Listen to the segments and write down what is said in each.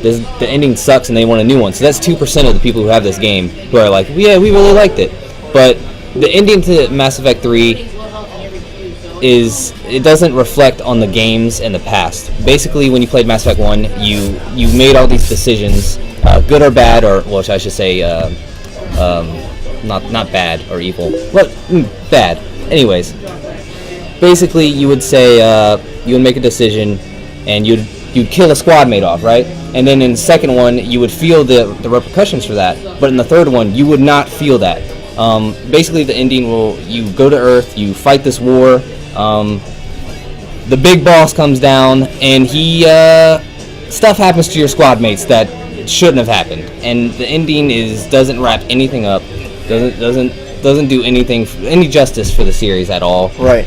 the ending sucks and they want a new one. So that's 2% of the people who have this game who are like, yeah, we really liked it. But the ending to Mass Effect 3 it doesn't reflect on the games in the past. Basically, when you played Mass Effect 1, you made all these decisions, good or bad, or which I should say, not bad or evil, but bad. Anyways, basically, you would say you would make a decision, and you'd kill a squad mate off, right? And then in the second one, you would feel the repercussions for that. But in the third one, you would not feel that. Basically, the ending you go to Earth, you fight this war. The big boss comes down, and stuff happens to your squad mates that shouldn't have happened. And the ending doesn't wrap anything up, doesn't do any justice for the series at all. Right.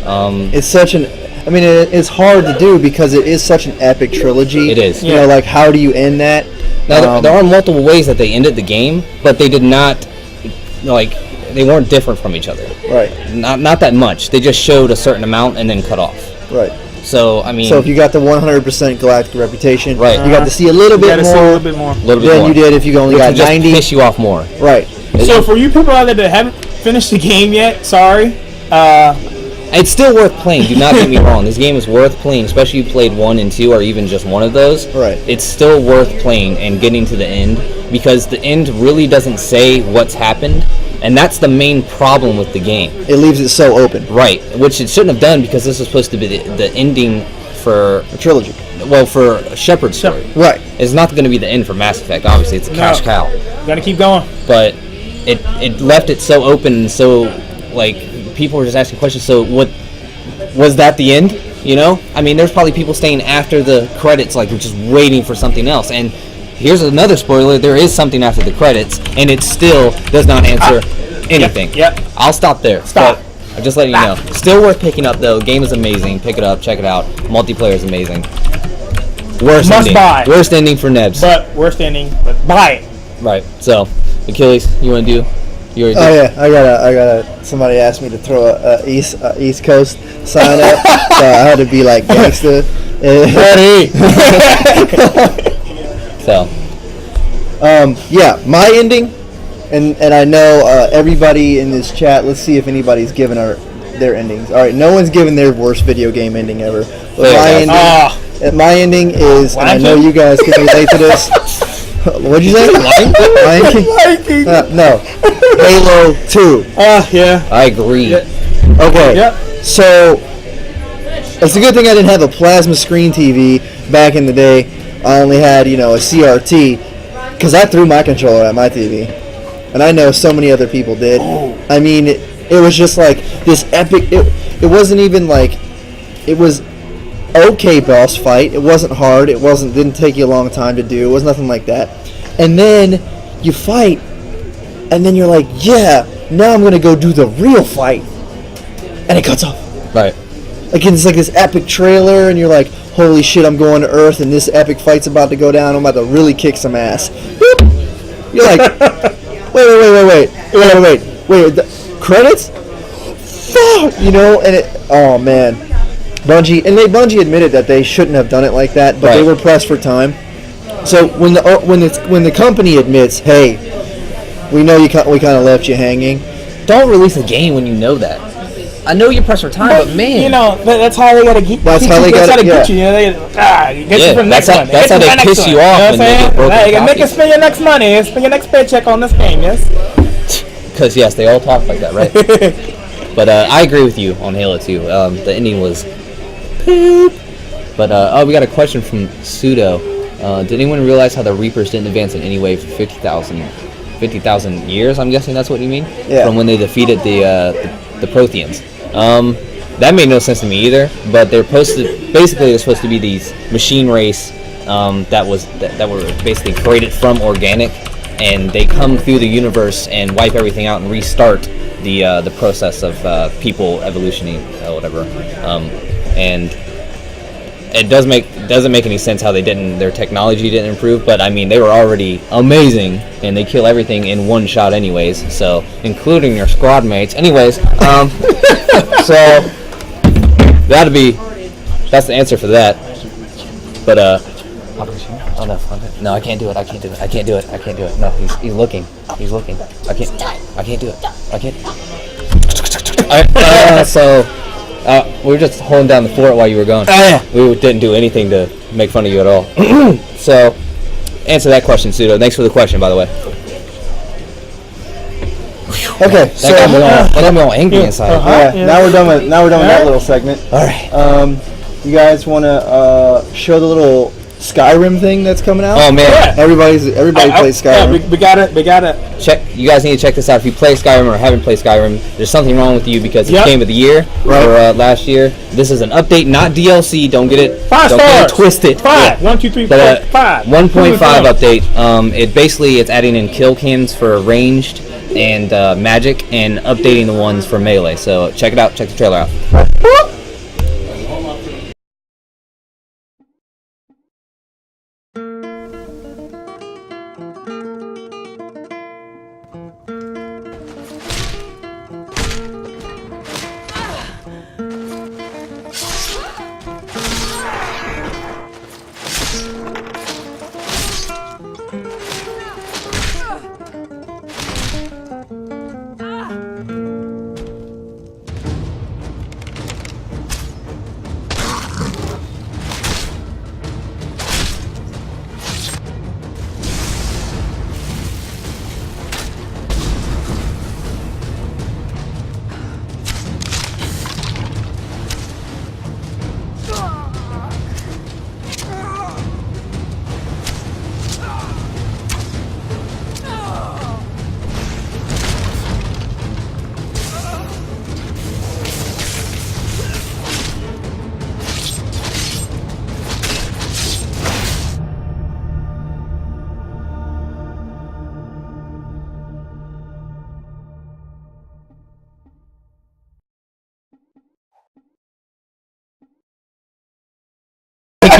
It's hard to do because it is such an epic trilogy. It is. You know, like, how do you end that? Now, there are multiple ways that they ended the game, but they did not, they weren't different from each other. Right. Not that much. They just showed a certain amount and then cut off. Right. So, So if you got the 100% galactic reputation, right. You got to see a little bit more than you did if you only got 90. Just piss you off more. Right. So for you people out there that haven't finished the game yet, sorry. It's still worth playing. Do not get me wrong. This game is worth playing, especially if you played 1 and 2 or even just one of those. Right. It's still worth playing and getting to the end because the end really doesn't say what's happened, and that's the main problem with the game. It leaves it so open. Right, which it shouldn't have done because this was supposed to be the ending for a trilogy. Well, for Shepard's story. Right. It's not going to be the end for Mass Effect. Obviously, it's a cash cow. Gotta keep going. But it left it so open and so, people were just asking questions. So what was that the end? You know, I mean, there's probably people staying after the credits, just waiting for something else. And here's another spoiler: there is something after the credits, and it still does not answer anything. Yep. I'll stop there. Stop. I'm just letting you know. Still worth picking up though. Game is amazing. Pick it up. Check it out. Multiplayer is amazing. Worst Must ending. buy. Worst ending for Nebs. But worst ending. But buy it. Right. So, Achilles, you want to do? Yeah, I got somebody asked me to throw a East Coast sign up, so I had to be like gangster. Ready. So, yeah, my ending, and I know everybody in this chat. Let's see if anybody's given their endings. All right, no one's given their worst video game ending ever. But my ending is, and I know you guys can relate to this. What'd you say? Lion King? No. Halo 2. Yeah. I agree. Yeah. Okay. Yep. So, it's a good thing I didn't have a plasma screen TV back in the day. I only had, a CRT, because I threw my controller at my TV. And I know so many other people did. I mean, it was just like this epic, it wasn't even like, it was okay boss fight. It wasn't hard. Didn't take you a long time to do. It was nothing like that. And then you fight, and then you're like, yeah, now I'm gonna go do the real fight, and it cuts off. Right. Again, it's like this epic trailer, and you're like, holy shit, I'm going to Earth, and this epic fight's about to go down. I'm about to really kick some ass. Boop. You're like, wait, the credits? Fuck, and oh man. Bungie admitted that they shouldn't have done it like that, but they were pressed for time. So when the company admits, hey, we know we kind of left you hanging, don't release a game when you know that. I know you're pressed for time, but man, that's how they gotta get. That's how they gotta get you. Get you for the next one. That's how they piss you off. You can make you spend your next money, spend your next paycheck on this game. Yes. Because yes, they all talk like that, right? But I agree with you on Halo 2. The ending was poop. But we got a question from Pseudo. Did anyone realize how the Reapers didn't advance in any way for 50,000 years? I'm guessing that's what you mean. Yeah. From when they defeated the Protheans. That made no sense to me either. But they're supposed to be these machine race that were basically created from organic, and they come through the universe and wipe everything out and restart the process of people evolutioning or whatever. And it doesn't make any sense how their technology didn't improve, but I mean they were already amazing and they kill everything in one shot anyways, so including your squad mates. Anyways, so that's the answer for that. But Oh no! No, I can't do it. I can't do it. I can't do it. I can't do it. No, he's looking. He's looking. I can't do it. I can't. We were just holding down the fort while you were gone. Oh, yeah. We didn't do anything to make fun of you at all. So, answer that question, Pseudo. Thanks for the question, by the way. Okay, so That got me all angry inside. yeah, now we're done with that little segment. All right. You guys want to show the little Skyrim thing that's coming out? Oh man. Yeah. Everybody plays Skyrim. Yeah, we gotta. Check. You guys need to check this out. If you play Skyrim or haven't played Skyrim, there's something wrong with you because it's Yep. game of the year Right. or last year. This is an update, not DLC. Don't get it. 5 don't stars. get it twisted. 5. Yeah. 1, 2, 3, 4, But 5. 1.5 update. It's adding in kill cans for ranged and magic, and updating the ones for melee. So check it out. Check the trailer out.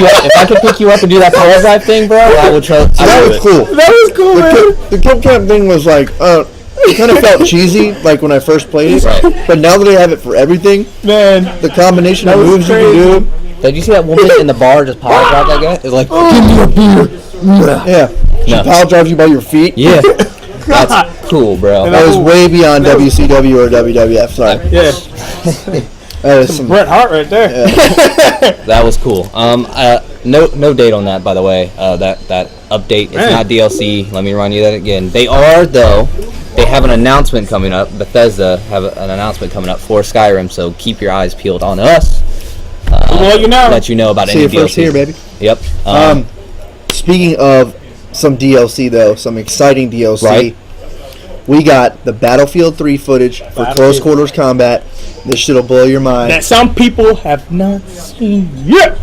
If I could pick you up and do that power drive thing, bro, I would try. That was cool. That was cool, man. The kill cam thing was like, it kind of felt cheesy, like when I first played it. Right. But now that they have it for everything, Man, the combination That of was moves you can do. Did you see that woman in the bar just power drive that guy? It's like, give me a beer. Yeah. She No. power drives you by your feet. Yeah. That's cool, bro. That was way beyond WCW or WWF. Sorry. yeah. That is some. Bret Hart right there. That was cool. No date on that, by the way. That update. It's Man. not DLC. Let me remind you that again. They have an announcement coming up. Bethesda have an announcement coming up for Skyrim. So keep your eyes peeled on us. Well, you know. Let you know about See any it first DLC. here, baby. Yep. Speaking of some DLC though, some exciting DLC. Right. We got the Battlefield 3 footage for close quarters combat. This shit'll blow your mind. That some people have not seen yet.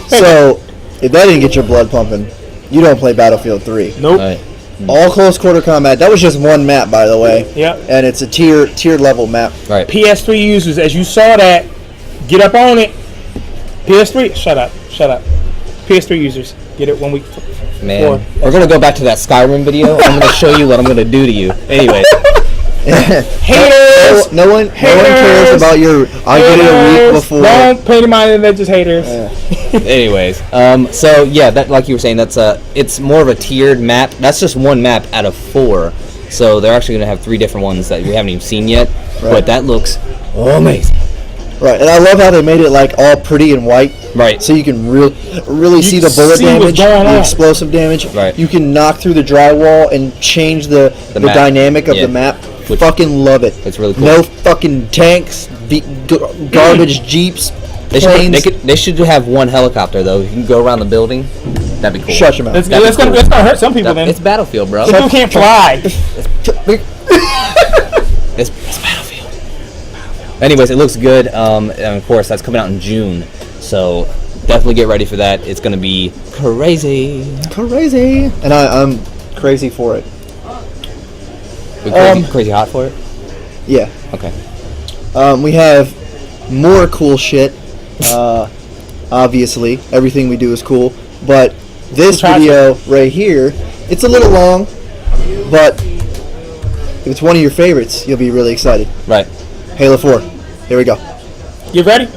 So, if that didn't get your blood pumping, you don't play Battlefield 3. Nope. Right. All close quarter combat. That was just one map, by the way. Yep. And it's a tiered level map. Right. PS3 users, as you saw that, get up on it. PS3, shut up. PS3 users, Get it when we. Man, we're gonna go back to that Skyrim video. I'm gonna show you what I'm gonna do to you. Anyway, Haters. No one cares about your. I get it a week before. Don't pay any mind, they're just haters. anyways, so yeah, that like you were saying, that's it's more of a tiered map. That's just one map out of 4. So they're actually gonna have 3 different ones that we haven't even seen yet. Right. But that looks amazing. Right, and I love how they made it like all pretty and white. Right. So you can really see the bullet see what's damage, going the on. explosive damage. Right. You can knock through the drywall and change the map. dynamic of Yeah. the map. Which- fucking love it. It's really cool. No fucking tanks, garbage jeeps, planes. They should have one helicopter though. You can go around the building. That'd be cool. Shut your mouth. It's That'd be gonna cool. hurt some people then. It's Battlefield, bro. People can't fly. It's Battlefield. Anyways, it looks good. And of course, that's coming out in June. So definitely get ready for that. It's gonna be crazy. Crazy. And I'm crazy for it. You're crazy hot for it. Yeah. Okay. We have more cool shit. Obviously, everything we do is cool. But this video right here, it's a little long, but if it's one of your favorites, you'll be really excited. Right. Halo 4. Here we go. You ready?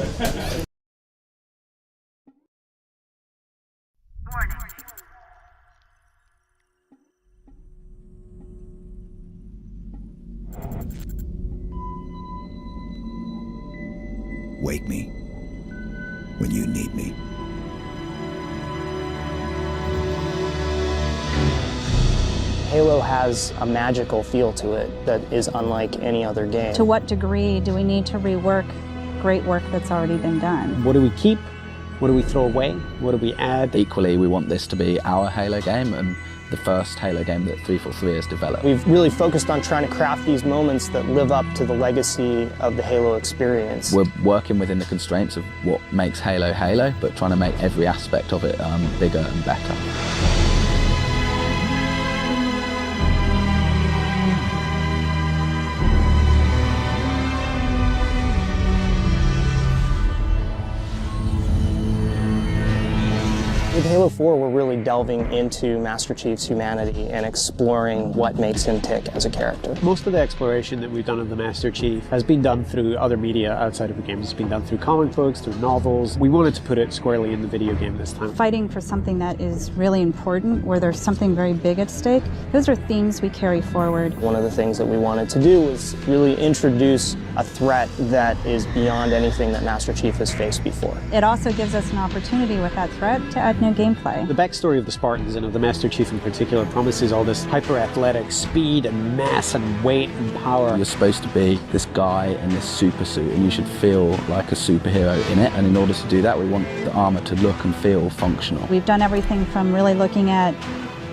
Wake me when you need me. Halo has a magical feel to it that is unlike any other game. To what degree do we need to rework great work that's already been done? What do we keep? What do we throw away? What do we add? Equally, we want this to be our Halo game and the first Halo game that 343 has developed. We've really focused on trying to craft these moments that live up to the legacy of the Halo experience. We're working within the constraints of what makes Halo Halo, but trying to make every aspect of it bigger and better. With Halo 4, we're really delving into Master Chief's humanity and exploring what makes him tick as a character. Most of the exploration that we've done of the Master Chief has been done through other media outside of the game. It's been done through comic books, through novels. We wanted to put it squarely in the video game this time. Fighting for something that is really important, where there's something very big at stake, those are themes we carry forward. One of the things that we wanted to do was really introduce a threat that is beyond anything that Master Chief has faced before. It also gives us an opportunity with that threat to add new gameplay. The backstory of the Spartans and of the Master Chief in particular promises all this hyper-athletic speed and mass and weight and power. You're supposed to be this guy in this super suit and you should feel like a superhero in it, and in order to do that we want the armor to look and feel functional. We've done everything from really looking at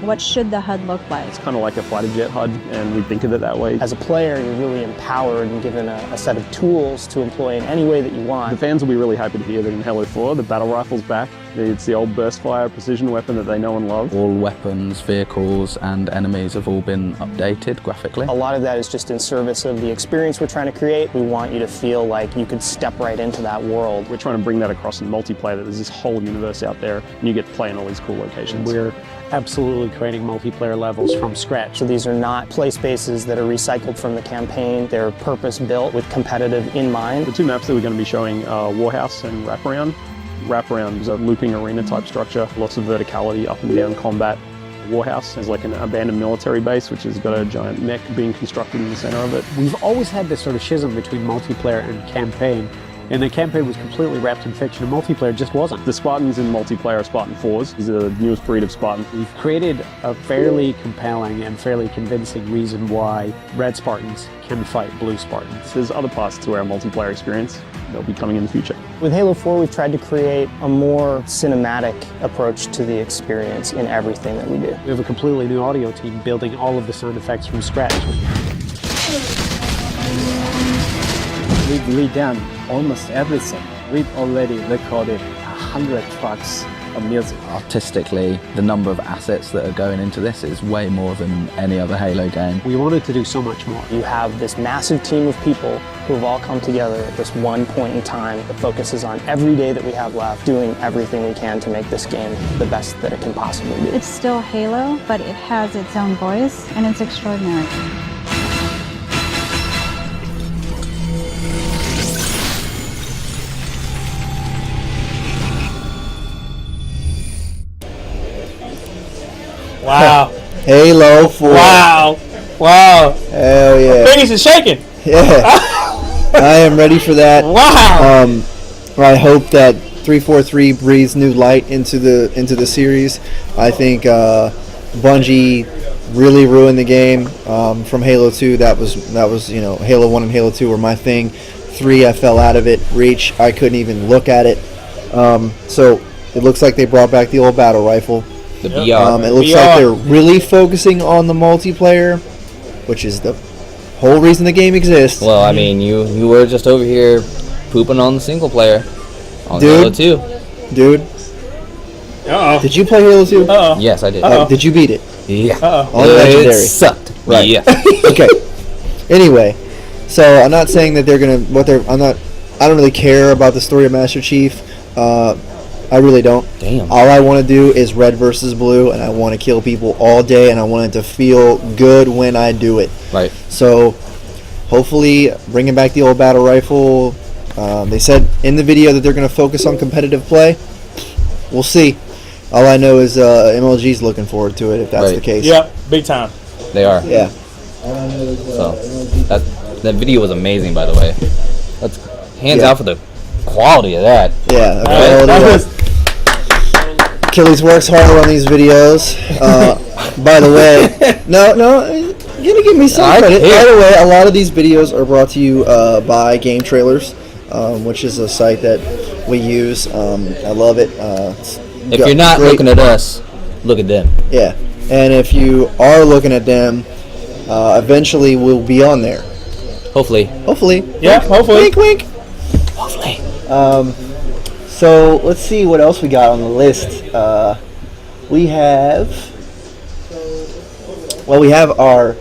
what should the HUD look like. It's kind of like a fighter jet HUD, and we think of it that way. As a player, you're really empowered and given a set of tools to employ in any way that you want. The fans will be really happy to hear that in Halo 4, the battle rifle's back. It's the old burst fire precision weapon that they know and love. All weapons, vehicles and enemies have all been updated graphically. A lot of that is just in service of the experience we're trying to create. We want you to feel like you could step right into that world. We're trying to bring that across in multiplayer, that there's this whole universe out there and you get to play in all these cool locations. We're absolutely creating multiplayer levels from scratch. So these are not play spaces that are recycled from the campaign. They're purpose-built with competitive in mind. The 2 maps that we're going to be showing are Warhouse and Wraparound. Wraparound is a looping arena type structure, lots of verticality, up and down combat. Warhouse is like an abandoned military base which has got a giant mech being constructed in the center of it. We've always had this sort of schism between multiplayer and campaign. And the campaign was completely wrapped in fiction, and multiplayer just wasn't. The Spartans in multiplayer are Spartan 4s. These are the newest breed of Spartan. We've created a fairly compelling and fairly convincing reason why Red Spartans can fight Blue Spartans. There's other parts to our multiplayer experience that'll be coming in the future. With Halo 4, we've tried to create a more cinematic approach to the experience in everything that we do. We have a completely new audio team building all of the sound effects from scratch. We've redone almost everything. We've already recorded 100 tracks amazing. Artistically, the number of assets that are going into this is way more than any other Halo game. We wanted to do so much more. You have this massive team of people who have all come together at this one point in time that focuses on every day that we have left, doing everything we can to make this game the best that it can possibly be. It's still Halo, but it has its own voice, and it's extraordinary. Wow. Halo 4. Wow. Wow. Hell yeah. Fingers are shaking. Yeah. I am ready for that. Wow. I hope that 343 breathes new light into the series. I think Bungie really ruined the game from Halo 2. That was Halo 1 and Halo 2 were my thing. 3 I fell out of it. Reach I couldn't even look at it. So it looks like they brought back the old battle rifle. The BR. It looks like they're really focusing on the multiplayer, which is the whole reason the game exists. Well, I mean, you were just over here pooping on the single player on Halo 2. Dude. Uh-oh. Did you play Halo 2? Uh-oh. Yes, I did. Did you beat it? Yeah. On Legendary. It sucked. Right. Yeah. Okay. Anyway, so I'm not saying that they're gonna I don't really care about the story of Master Chief. I really don't. Damn. All I want to do is red versus blue, and I want to kill people all day, and I want it to feel good when I do it. Right. So, hopefully, bringing back the old battle rifle. They said in the video that they're going to focus on competitive play. We'll see. All I know is MLG's looking forward to it, if that's the case. Yep, big time. They are. Yeah. So that video was amazing, by the way. That's hands out for the quality of that. Yeah. That was Achilles works harder on these videos. By the way, no, you're gonna give me some credit. By the way, a lot of these videos are brought to you by Game Trailers, which is a site that we use. I love it. If you're not looking at us, look at them. Yeah, and if you are looking at them, eventually we'll be on there. Hopefully. Yeah, hopefully. Wink, wink. Hopefully. So let's see what else we got on the list. We have our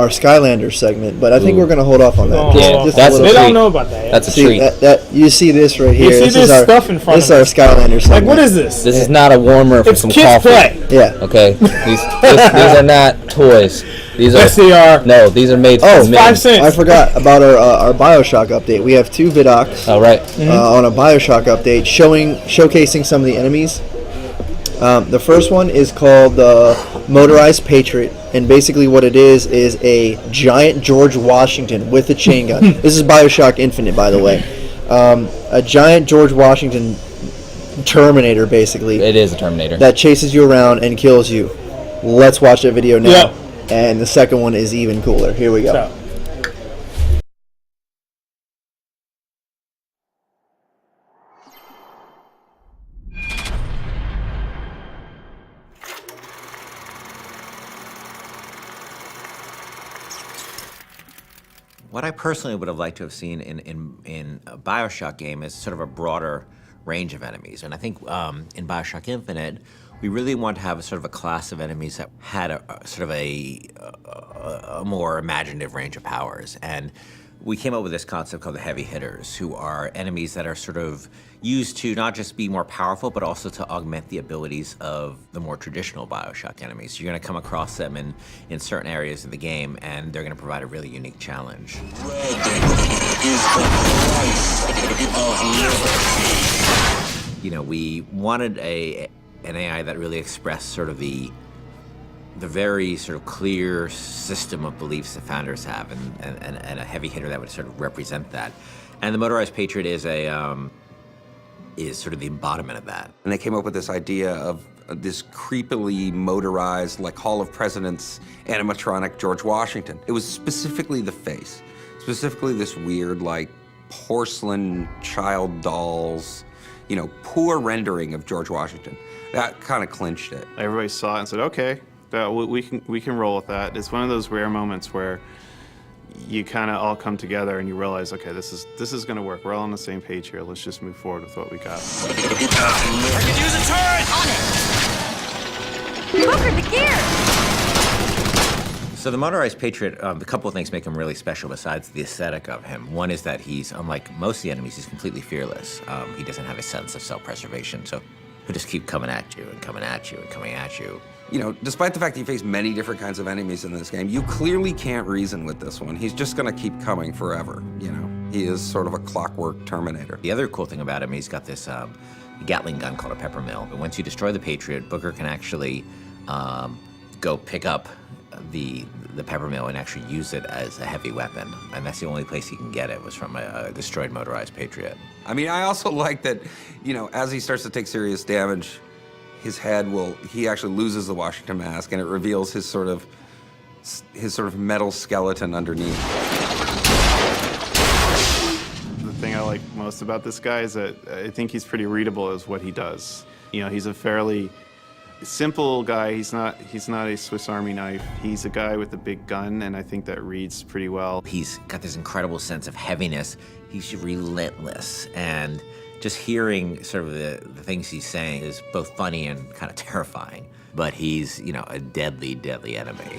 Skylanders segment, but I think we're gonna hold off on that. Yeah, Just that's a a little They treat. don't know about that yet. That's a See, treat. that you see this right here. You see this stuff in front This of is our Skylanders segment. Like, what is this? This is not a warmer for It's some kids coffee. play. Yeah. Okay. These are not toys. These are. Yes, they are. No, these are made Oh, for 5 men. cents. I forgot about our Bioshock update. We have 2 vidocs Oh, right. on a Bioshock update showcasing some of the enemies. The first one is called the Motorized Patriot, and basically what it is a giant George Washington with a chain gun. This is Bioshock Infinite, by the way. A giant George Washington Terminator, basically, It is a Terminator. that chases you around and kills you. Let's watch that video now. Yep. And the second one is even cooler. Here we go. So, What I personally would have liked to have seen in a Bioshock game is sort of a broader range of enemies. And I think in Bioshock Infinite, we really want to have a sort of a class of enemies that had a sort of a more imaginative range of powers. And we came up with this concept called the heavy hitters, who are enemies that are sort of used to not just be more powerful, but also to augment the abilities of the more traditional Bioshock enemies. You're going to come across them in certain areas of the game, and they're going to provide a really unique challenge. You know, we wanted an AI that really expressed sort of the very sort of clear system of beliefs that founders have, and a heavy hitter that would sort of represent that. And the Motorized Patriot is sort of the embodiment of that. And they came up with this idea of this creepily motorized, like Hall of Presidents animatronic George Washington. It was specifically the face, specifically this weird, like, porcelain child dolls, you know, poor rendering of George Washington. That kind of clinched it. Everybody saw it and said, okay, we can roll with that. It's one of those rare moments where you kind of all come together and you realize, okay, this is going to work. We're all on the same page here. Let's just move forward with what we got. I could use a turret! On it! Booker, the gear! So the motorized Patriot, a couple of things make him really special besides the aesthetic of him. One is that he's, unlike most of the enemies, he's completely fearless. He doesn't have a sense of self-preservation, so he'll just keep coming at you and coming at you and coming at you. You know, despite the fact that you face many different kinds of enemies in this game, you clearly can't reason with this one. He's just gonna keep coming forever, you know? He is sort of a clockwork Terminator. The other cool thing about him, he's got this Gatling gun called a Peppermill. But once you destroy the Patriot, Booker can actually go pick up the Peppermill and actually use it as a heavy weapon. And that's the only place he can get it, was from a destroyed motorized Patriot. I mean, I also like that, you know, as he starts to take serious damage, his head he actually loses the Washington mask and it reveals his sort of metal skeleton underneath. The thing I like most about this guy is that I think he's pretty readable as what he does. You know, he's a fairly simple guy. He's not a Swiss Army knife. He's a guy with a big gun, and I think that reads pretty well. He's got this incredible sense of heaviness. He's relentless, and just hearing sort of the things he's saying is both funny and kind of terrifying. But he's, you know, a deadly, deadly enemy.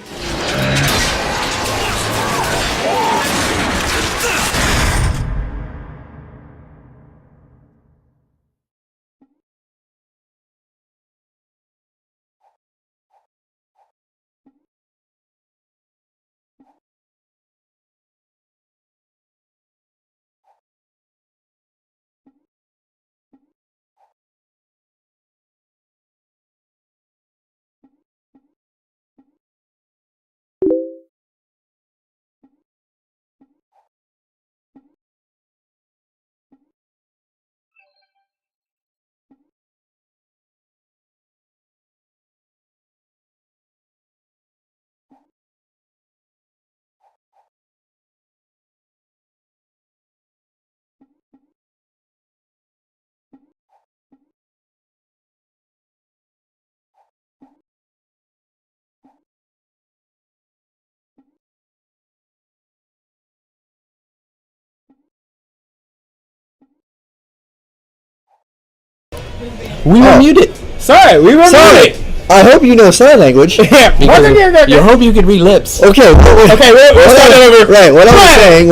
We were muted. Sorry, we were muted. I hope you know sign language. You hope you could read lips. Okay. We'll start it over. Right. What I was saying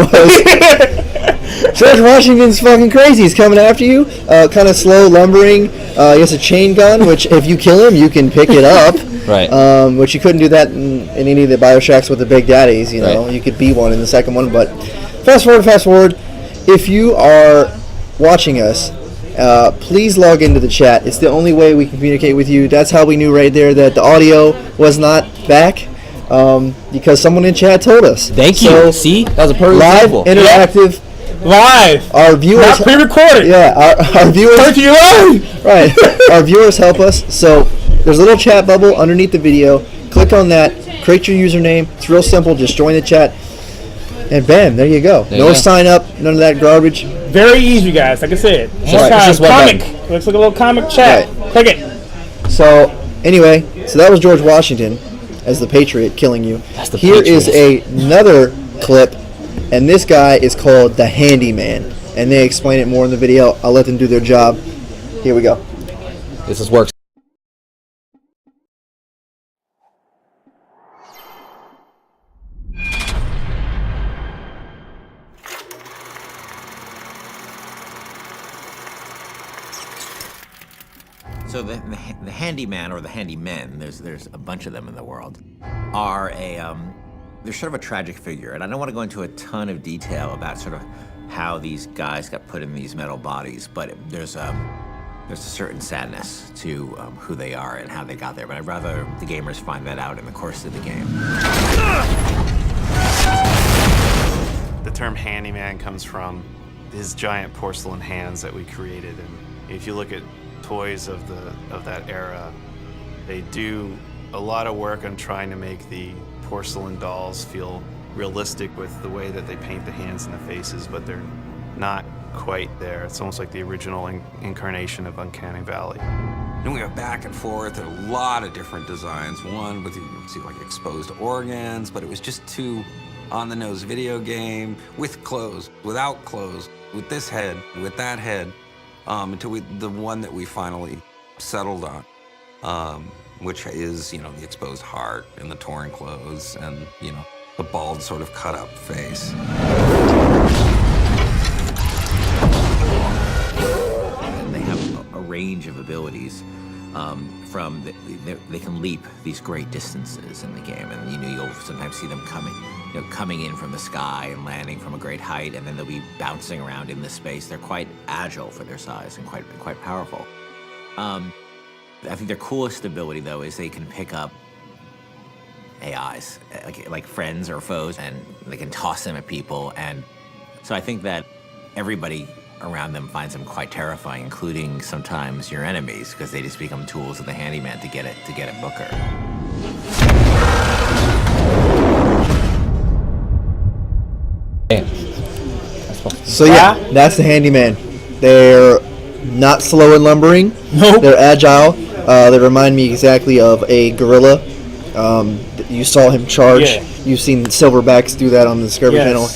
was, George Washington's fucking crazy. He's coming after you. Kind of slow, lumbering. He has a chain gun, which if you kill him, you can pick it up. Right. Which you couldn't do that in any of the Bioshocks with the Big Daddies. You know, you could be one in the second one. But fast forward. If you are watching us, please log into the chat. It's the only way we can communicate with you. That's how we knew right there that the audio was not back, because someone in chat told us. Thank you. So, see, that was a perfect live, example. interactive, live. Our viewers, not pre-recorded. Yeah, our viewers. Right. Our viewers help us. So there's a little chat bubble underneath the video. Click on that. Create your username. It's real simple. Just join the chat. And bam, there you go. No sign up, none of that garbage. Very easy, guys. Like I said, comic. Looks like a little comic chat. Right. Click it. So anyway, so that was George Washington as the Patriot killing you. That's the Here Patriot. is another clip, and this guy is called the Handyman, and they explain it more in the video. I'll let them do their job. Here we go. This is works. So the handyman, or the handymen, there's a bunch of them in the world, are they're sort of a tragic figure. And I don't want to go into a ton of detail about sort of how these guys got put in these metal bodies, but there's a certain sadness to who they are and how they got there. But I'd rather the gamers find that out in the course of the game. The term handyman comes from his giant porcelain hands that we created, and if you look at toys of that era, they do a lot of work on trying to make the porcelain dolls feel realistic with the way that they paint the hands and the faces, but they're not quite there. It's almost like the original incarnation of Uncanny Valley. And we went back and forth and a lot of different designs. One with, you see, like exposed organs, but it was just too on-the-nose video game with clothes, without clothes, with this head, with that head, until the one that we finally settled on, which is, the exposed heart and the torn clothes and, the bald sort of cut-up face. And they have a range of abilities. They can leap these great distances in the game, and you'll sometimes see them coming in from the sky and landing from a great height, and then they'll be bouncing around in the space. They're quite agile for their size and quite powerful. I think their coolest ability, though, is they can pick up AIs, like friends or foes, and they can toss them at people. And so I think that everybody around them finds them quite terrifying, including sometimes your enemies, because they just become tools of the handyman to get at Booker. So that's the handyman. They're not slow in lumbering. Nope. They're agile. They remind me exactly of a gorilla. You saw him charge. Yeah. You've seen Silverbacks do that on the Discovery Channel.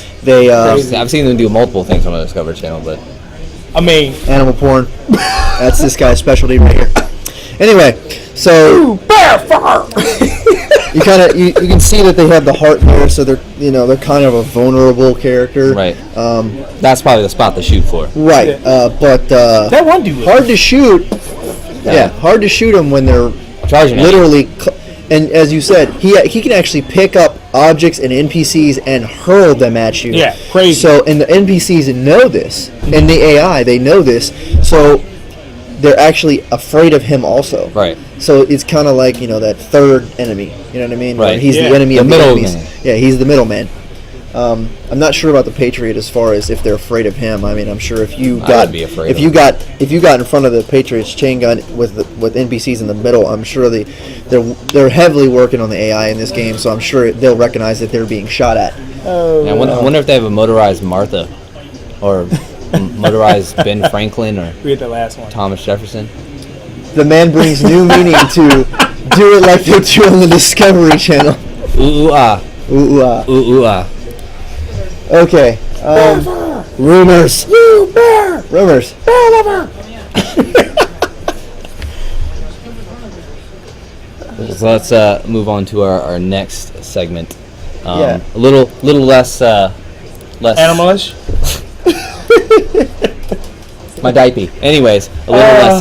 I've seen them do multiple things on the Discovery Channel, but animal porn. That's this guy's specialty right here. Anyway, so bear fur. you can see that they have the heart there, so they're kind of a vulnerable character. Right. That's probably the spot to shoot for. Right. But that one dude hard to shoot. Yeah, hard to shoot them when they're charging. Literally. And as you said, he can actually pick up objects and NPCs and hurl them at you. Yeah, crazy. So, and the NPCs know this, and the AI, they know this, so they're actually afraid of him also. Right. So it's kind of like, that third enemy, you know what I mean? Right. Where he's the enemy of the enemies. Man. Yeah, he's the middleman. I'm not sure about the Patriot as far as if they're afraid of him. I mean, I'm sure if you got in front of the Patriot's chain gun with NPCs in the middle, I'm sure they're heavily working on the AI in this game. So I'm sure they'll recognize that they're being shot at. I wonder if they have a motorized Martha, or motorized Ben Franklin, or we had the last one. Thomas Jefferson. The man brings new meaning to do it like they do on the Discovery Channel. Ooh ah. Ooh ah. Ooh ah. Okay. Rumors. You bear. Rumors. Bear lover. So let's move on to our next segment. Yeah. A little less Animalish. My diaper. Anyways, a little less.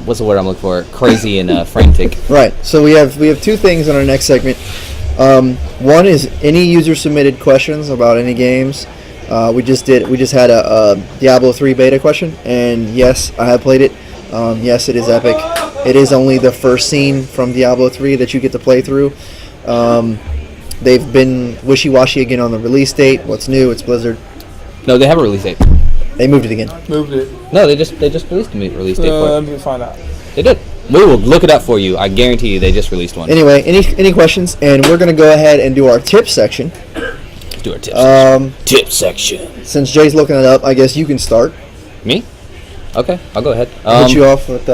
What's the word I'm looking for? Crazy and frantic. Right. So we have two things in our next segment. One is any user submitted questions about any games. We just had a Diablo 3 beta question, and yes, I have played it. Yes, it is epic. It is only the first scene from Diablo 3 that you get to play through. They've been wishy-washy again on the release date. What's new? It's Blizzard. No, they have a release date. They moved it again. Moved it. No, they just released a release date for it. Let me find out. They did. We will look it up for you. I guarantee you they just released one. Anyway, any questions? And we're going to go ahead and do our tip section. Do our tip section. Tip section. Since Jay's looking it up, I guess you can start. Me? Okay, I'll go ahead. Hit you off with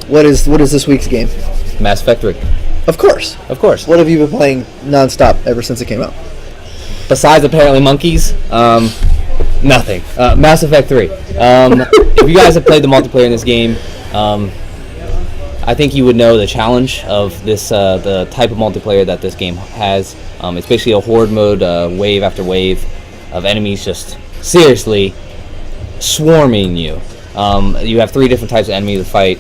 what is this week's game? Mass Effect 3. Of course. What have you been playing nonstop ever since it came out? Besides apparently monkeys, nothing. Mass Effect 3. If you guys have played the multiplayer in this game, I think you would know the challenge of this, the type of multiplayer that this game has. It's basically a horde mode, wave after wave of enemies just seriously swarming you. You have 3 different types of enemies to fight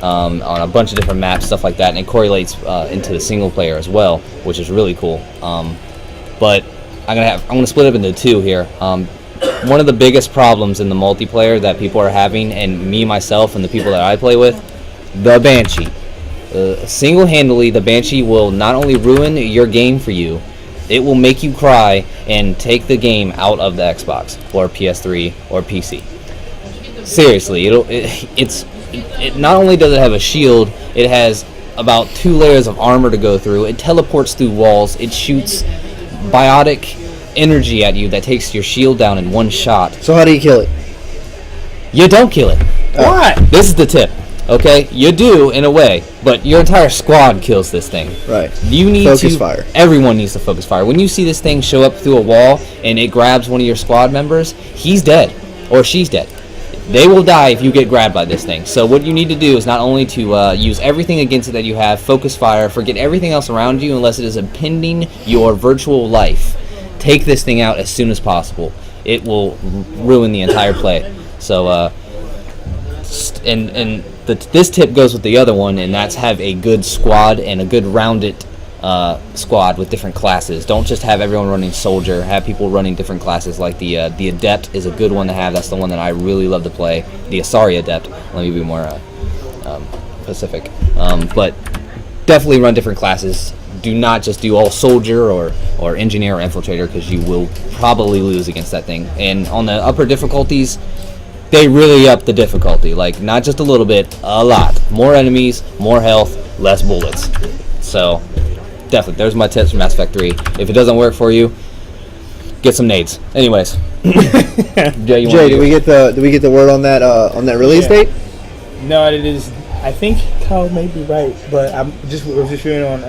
on a bunch of different maps, stuff like that, and it correlates into the single player as well, which is really cool. But I'm gonna split it up into 2 here. One of the biggest problems in the multiplayer that people are having, and me myself and the people that I play with, the Banshee. Single-handedly, the Banshee will not only ruin your game for you, it will make you cry and take the game out of the Xbox or PS3 or PC. Seriously, it not only does it have a shield, it has about 2 layers of armor to go through. It teleports through walls. It shoots biotic energy at you that takes your shield down in one shot. So how do you kill it? You don't kill it. Why? This is the tip. Okay, you do in a way, but your entire squad kills this thing. Right. You need focus to. Fire. Everyone needs to focus fire. When you see this thing show up through a wall and it grabs one of your squad members, he's dead or she's dead. They will die if you get grabbed by this thing. So what you need to do is not only to use everything against it that you have, focus fire, forget everything else around you unless it is impeding your virtual life. Take this thing out as soon as possible. It will ruin the entire play. So, this tip goes with the other one, and that's have a good squad and a good rounded squad with different classes. Don't just have everyone running soldier. Have people running different classes. Like the adept is a good one to have. That's the one that I really love to play. The Asari adept. Let me be more specific. But definitely run different classes. Do not just do all soldier or engineer or infiltrator, because you will probably lose against that thing. And on the upper difficulties, they really up the difficulty. Like, not just a little bit, a lot. More enemies, more health, less bullets. So, definitely, there's my tips from Mass Effect 3. If it doesn't work for you, get some nades. Anyways. Jay, do we get the word on that release date? No, it is. I think Kyle may be right, but I was just reading on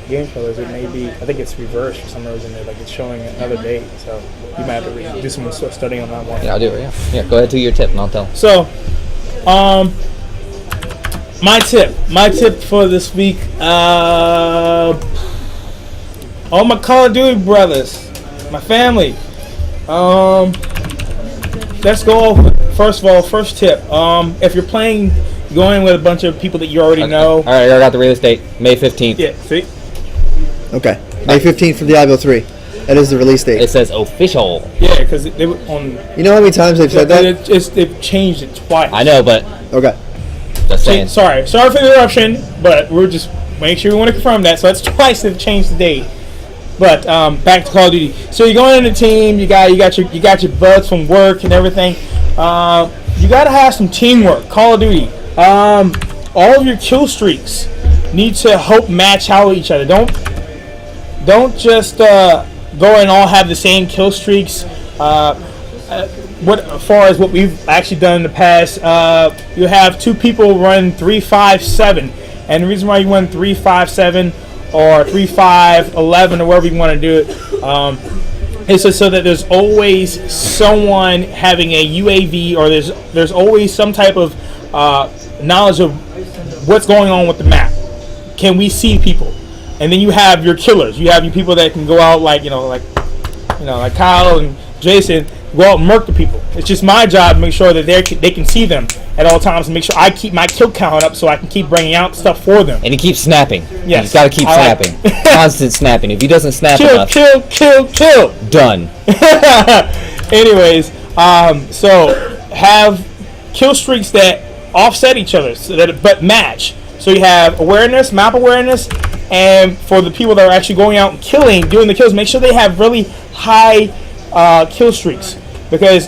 Game Trailers. It may be. I think it's reversed for some reason. Like it's showing another date, so you might have to do some studying on that one. Yeah, I'll do it. Yeah. Go ahead to your tip, and I'll tell. So, my tip for this week. All my Call of Duty brothers, my family. Let's go. First of all, first tip. If you're playing. Going with a bunch of people that you already know. All right, I got the release date, May 15th. Yeah, see? Okay, May 15th for Diablo 3. That is the release date. It says official. Yeah, because they were on... You know how many times they've said that? They've changed it twice. I know, but... Okay. Just saying. Sorry for the interruption, but we're just make sure we want to confirm that. So that's twice they've changed the date. But back to Call of Duty. So you're going in a team. You got your buds from work and everything. You got to have some teamwork. Call of Duty. All of your kill streaks need to help match out each other. Don't just go and all have the same kill streaks. As far as what we've actually done in the past, you have two people run 3-5-7, and the reason why you run 3-5-7 or 3-5-11 or wherever you want to do it. Is so that there's always someone having a UAV, or there's always some type of knowledge of what's going on with the map. Can we see people? And then you have your killers. You have your people that can go out like Kyle and Jason, go out and murk the people. It's just my job to make sure that they can see them at all times, and make sure I keep my kill count up so I can keep bringing out stuff for them. And he keeps snapping. Yes. He's got to keep snapping. Constant snapping. If he doesn't snap enough... Kill. Done. Anyways, so have kill streaks that offset each other, but match. So you have awareness, map awareness, and for the people that are actually going out and doing the kills, make sure they have really high kill streaks, because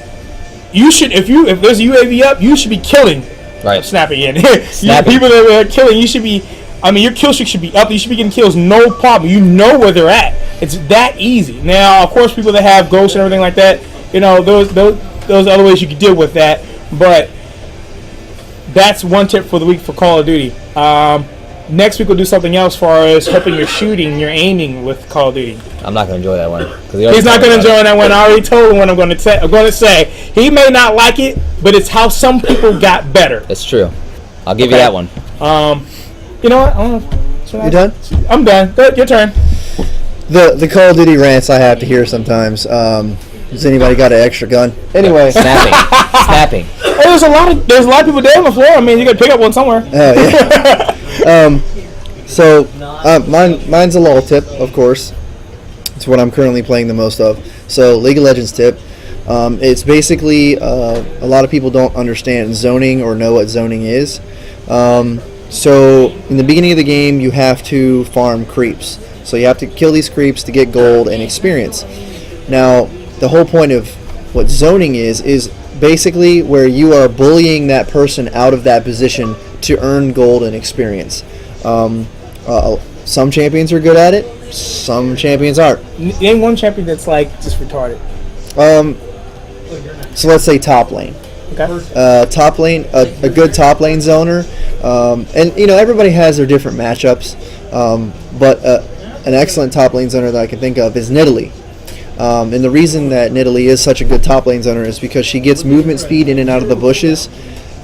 you should, if there's a UAV up, you should be killing. Right. Snapping in. People that are killing, you should be. I mean, your kill streak should be up. You should be getting kills, no problem. You know where they're at. It's that easy. Now, of course, people that have ghosts and everything like that, those other ways you can deal with that, but. That's one tip for the week for Call of Duty. Next week we'll do something else as far as helping your shooting, your aiming with Call of Duty. I'm not going to enjoy that one. He's not going to enjoy that one. I already told him what I'm going to say. He may not like it, but it's how some people got better. That's true. I'll give you that one. You know what? You done? I'm done. Good, your turn. The Call of Duty rants I have to hear sometimes. Has anybody got an extra gun? Anyway, snapping. Oh, there's a lot of people dead on the floor. I mean, you got to pick up one somewhere. So mine's a LOL tip, of course. It's what I'm currently playing the most of. So League of Legends tip. It's basically a lot of people don't understand zoning or know what zoning is. So in the beginning of the game, you have to farm creeps. So you have to kill these creeps to get gold and experience. Now, the whole point of what zoning is basically where you are bullying that person out of that position to earn gold and experience. Some champions are good at it, some champions aren't. Name one champion that's like just retarded. So let's say top lane. Top lane, a good top lane zoner, and everybody has their different matchups, but an excellent top lane zoner that I can think of is Nidalee. And the reason that Nidalee is such a good top lane zoner is because she gets movement speed in and out of the bushes,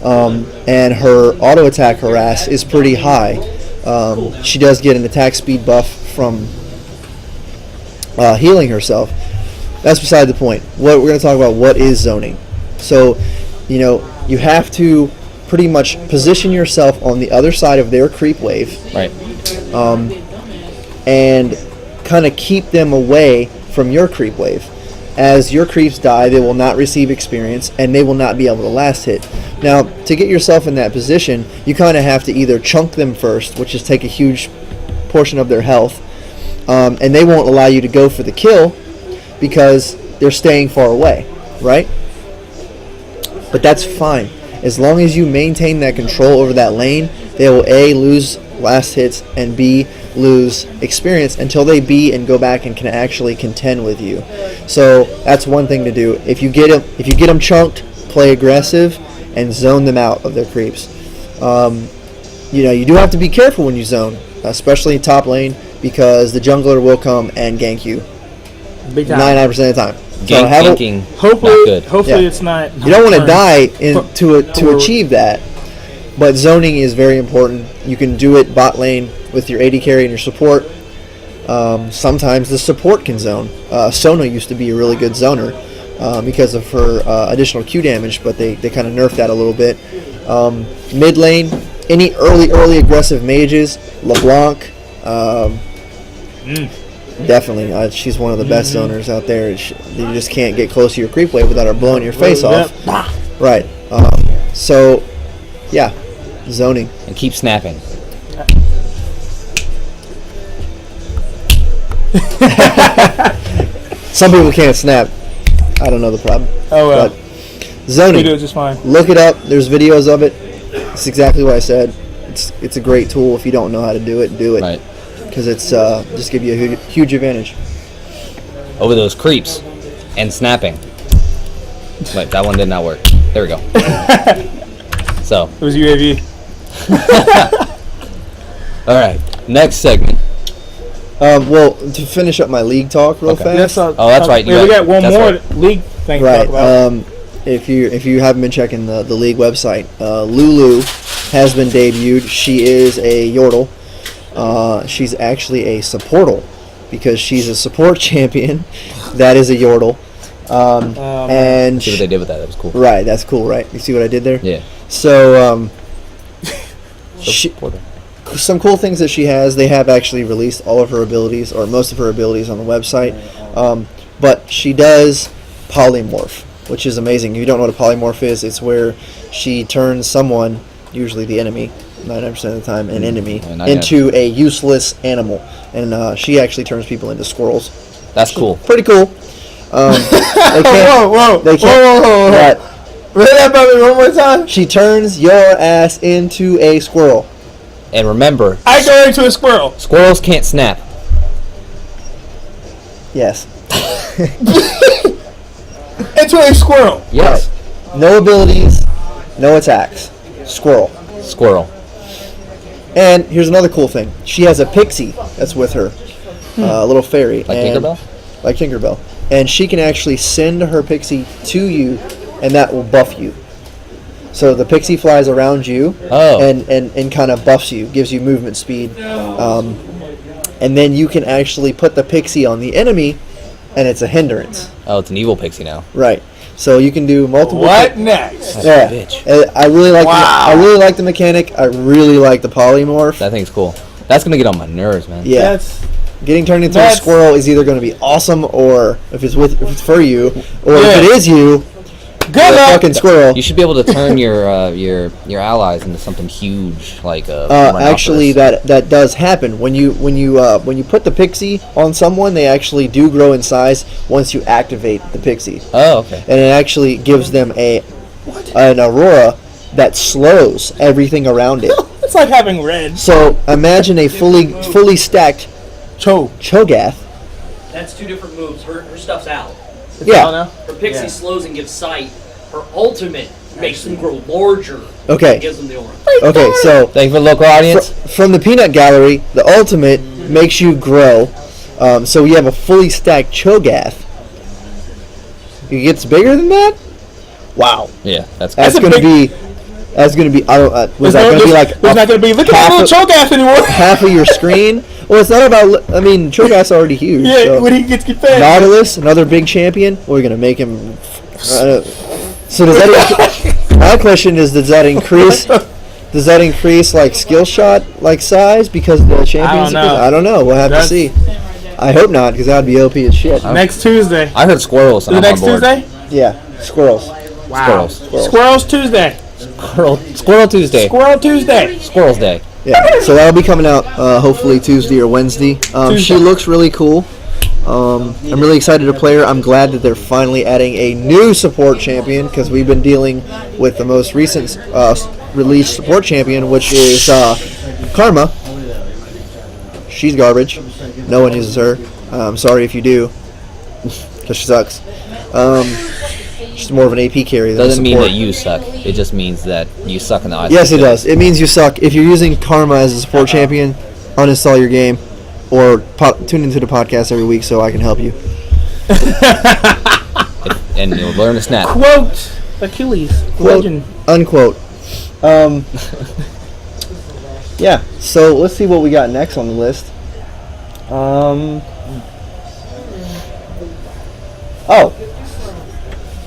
and her auto attack harass is pretty high. She does get an attack speed buff from healing herself. That's beside the point. What we're going to talk about, what is zoning. So, you have to pretty much position yourself on the other side of their creep wave, right? And kind of keep them away from your creep wave. As your creeps die, they will not receive experience, and they will not be able to last hit. Now, to get yourself in that position, you kind of have to either chunk them first, which is take a huge portion of their health, and they won't allow you to go for the kill because they're staying far away, right? But that's fine. As long as you maintain that control over that lane, they will A, lose last hits, and B, lose experience until they B and go back and can actually contend with you. So that's one thing to do. If you get them chunked, play aggressive and zone them out of their creeps. You do have to be careful when you zone, especially top lane, because the jungler will come and gank you. Big time. 99% of the time. Ganking. Hopefully it's not. You don't want to die to achieve that. But zoning is very important. You can do it bot lane with your AD carry and your support. Sometimes the support can zone. Sona used to be a really good zoner because of her additional Q damage, but they kind of nerfed that a little bit. Mid lane, any early aggressive mages, LeBlanc, definitely. She's one of the best zoners out there. You just can't get close to your creep wave without her blowing your face off. Right. So, yeah. Zoning. And keep snapping. Some people can't snap. I don't know the problem. Oh well. But zoning. We do it just fine. Look it up. There's videos of it. It's exactly what I said. It's a great tool. If you don't know how to do it, do it. Right. Because it's just give you a huge advantage. Over those creeps and snapping. Wait, that one did not work. There we go. So. It was UAV. All right, next segment. Well, to finish up my league talk real fast. That's right. We got one more league thing to talk about. If you haven't been checking the league website, Lulu has been debuted. She is a Yordle. She's actually a supportal because she's a support champion. That is a Yordle. And see what they did with that. That was cool. Right, that's cool, right? You see what I did there? Yeah. So, some cool things that she has. They have actually released all of her abilities, or most of her abilities, on the website. But she does polymorph, which is amazing. If you don't know what a polymorph is, it's where she turns someone, usually the enemy, 99% of the time, an enemy, into a useless animal. And she actually turns people into squirrels. That's cool. Pretty cool. They can't. Whoa. Right. Read that about me one more time. She turns your ass into a squirrel. And remember, I go into a squirrel. Squirrels can't snap. Yes. Into a squirrel. Yes. Right. No abilities, no attacks. Squirrel. And here's another cool thing. She has a pixie that's with her, a little fairy. Like Tinkerbell? Like Tinkerbell. And she can actually send her pixie to you, and that will buff you. So the pixie flies around you and kind of buffs you, gives you movement speed. And then you can actually put the pixie on the enemy, and it's a hindrance. Oh, it's an evil pixie now. Right. So you can do multiple. What next? Yeah. Bitch. I really like. I really like the mechanic. I really like the polymorph. That thing's cool. That's gonna get on my nerves, man. Yeah. Getting turned into a squirrel is either going to be awesome, or if it's for you, or if it is you, good luck. Fucking squirrel. You should be able to turn your allies into something huge, like a actually, that does happen when you put the pixie on someone. They actually do grow in size once you activate the pixie. Oh, okay. And it actually gives them an aurora that slows everything around it. It's like having red. So imagine a fully stacked Cho'Gath. That's two different moves. Her stuff's out. Yeah. Her pixie slows and gives sight. Her ultimate makes them grow larger. Okay. And gives them the aura. Okay, so thank you for the local audience. From the Peanut Gallery, the ultimate makes you grow. So we have a fully stacked Cho'Gath. It gets bigger than that. Wow. Yeah, that's going to be. That's going to be. I don't. Was that going to be like? It's not going to be. Look at that little Cho'Gath anymore. Half of your screen. Well, it's not about. I mean, Cho'Gath's already huge. Yeah, so. when he gets fed. Nautilus, another big champion. We're going to make him. So does that? My question is, does that increase? Does that increase like skill shot like size because of the champions? I don't know. We'll have to see. I hope not, because that would be OP as shit. Next Tuesday. I heard squirrels. Is it next Tuesday? Yeah, squirrels. Wow. Squirrels. Squirrels Tuesday. Squirrel Tuesday. Squirrel Tuesday. Squirrels Day. Yeah, so that'll be coming out hopefully Tuesday or Wednesday. She looks really cool. I'm really excited to play her. I'm glad that they're finally adding a new support champion, because we've been dealing with the most recent released support champion, which is Karma. She's garbage. No one uses her. I'm sorry if you do, because she sucks. She's more of an AP carry than Doesn't a mean support. that you suck. It just means that you suck in the eyes. Yes, of it does. It means you suck. If you're using Karma as a support champion, uninstall your game, or tune into the podcast every week so I can help you. And you'll learn to snap. Quote Achilles. Quote, Legend. unquote. Yeah, so let's see what we got next on the list. Oh.